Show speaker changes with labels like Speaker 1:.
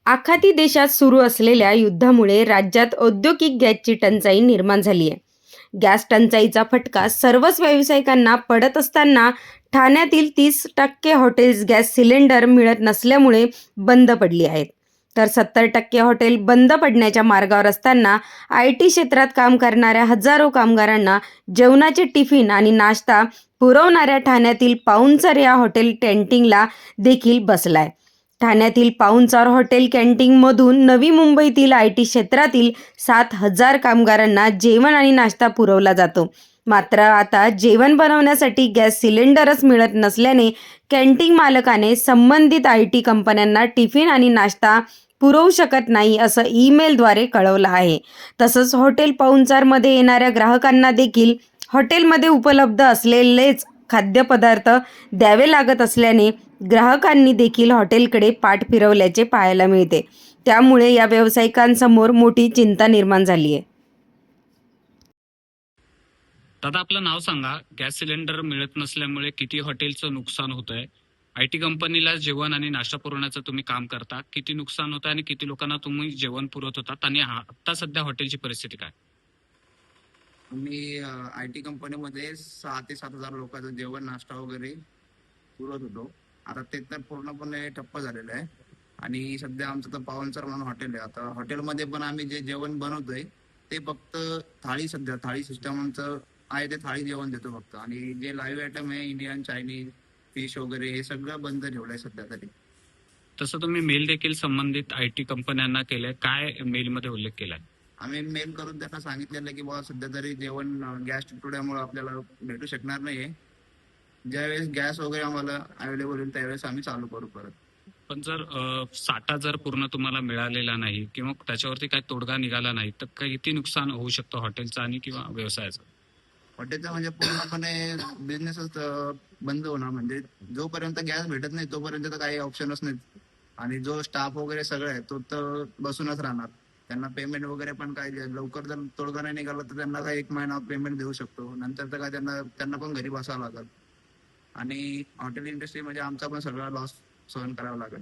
Speaker 1: आखाती देशात सुरू असलेल्या युद्धामुळे राज्यात औद्योगिक गॅसची टंचाई निर्माण झाली आहे. गॅस टंचाईचा फटका सर्वच व्यावसायिकांना पडत असताना ठाण्यातील 30% हॉटेल्स गॅस सिलेंडर मिळत नसल्यामुळे बंद पडली आहेत. तर 70% हॉटेल बंद पडण्याच्या मार्गावर असताना आय टी क्षेत्रात काम करणाऱ्या हजारो कामगारांना जेवणाचे टिफिन आणि नाश्ता पुरवणाऱ्या ठाण्यातील पाहुणचार या हॉटेल कॅन्टीनला देखील बसलाय. ठाण्यातील पाहुणचार हॉटेल कॅन्टीनमधून नवी मुंबईतील आय टी क्षेत्रातील 7,000 कामगारांना जेवण आणि नाश्ता पुरवला जातो. मात्र आता जेवण बनवण्यासाठी गॅस सिलेंडरच मिळत नसल्याने कॅन्टीन मालकाने संबंधित आय टी कंपन्यांना टिफिन आणि नाश्ता पुरवू शकत नाही असं ईमेलद्वारे कळवलं आहे. तसंच हॉटेल पाहुणचारमध्ये येणाऱ्या ग्राहकांना देखील हॉटेलमध्ये उपलब्ध असलेलेच खाद्यपदार्थ द्यावे लागत असल्याने ग्राहकांनी देखील हॉटेलकडे पाठ फिरवल्याचे पाहायला मिळते. त्यामुळे या व्यावसायिकांसमोर मोठी चिंता निर्माण झाली आहे.
Speaker 2: दादा आपलं नाव सांगा. गॅस सिलेंडर मिळत नसल्यामुळे किती हॉटेलचं नुकसान होत आहे? आय टी कंपनीला जेवण आणि नाश्ता पुरवण्याचं तुम्ही काम करता, किती नुकसान होतं आणि किती लोकांना तुम्ही जेवण पुरवत होतात आणि आता सध्या हॉटेलची परिस्थिती काय?
Speaker 3: मी आय टी कंपनीमध्ये 6,000 ते 7,000 लोकांचं जेवण नाश्ता वगैरे पुरवत होतो. आता ते तर पूर्णपणे ठप्प झालेलं आहे. आणि सध्या आमचं तर पावनसर म्हणून हॉटेल आहे. आता हॉटेलमध्ये पण आम्ही जे जेवण बनवतोय ते फक्त सध्या थाळी सिस्टम आमचं आहे, ते थाळी जेवण देतो फक्त. आणि जे लाईव्ह आयटम आहे इंडियन, चायनीज, फिश वगैरे हे सगळं बंद ठेवलंय सध्या तरी.
Speaker 2: तसं तुम्ही मेल देखील संबंधित आय टी कंपन्यांना केलंय, काय मेलमध्ये उल्लेख केलाय?
Speaker 3: आम्ही मेल करून त्यांना सांगितलेलं की बाबा सध्या तरी जेवण गॅस तुटवड्यामुळे आपल्याला भेटू शकणार नाहीये. ज्यावेळेस गॅस वगैरे आम्हाला अवेलेबल होईल त्यावेळेस आम्ही चालू करू परत.
Speaker 2: पण जर साठा जर पूर्ण तुम्हाला मिळालेला नाही किंवा त्याच्यावरती काही तोडगा निघाला नाही तर किती नुकसान होऊ शकतं हॉटेलचं आणि किंवा व्यवसायाचं?
Speaker 3: हॉटेलचा म्हणजे पूर्णपणे बिझनेसच बंद होणार. म्हणजे जोपर्यंत गॅस भेटत नाही तोपर्यंत तर काही ऑप्शनच नाही. आणि जो स्टाफ वगैरे सगळं आहे तो तर बसूनच राहणार. त्यांना पेमेंट वगैरे पण काय लवकर जर तोडगा नाही निघाला तर त्यांना काय 1 महिना पेमेंट देऊ शकतो. नंतर तर काय त्यांना पण घरी बसावं लागेल. आणि हॉटेल इंडस्ट्री म्हणजे आमचा पण सगळा लॉस सहन करावा लागेल.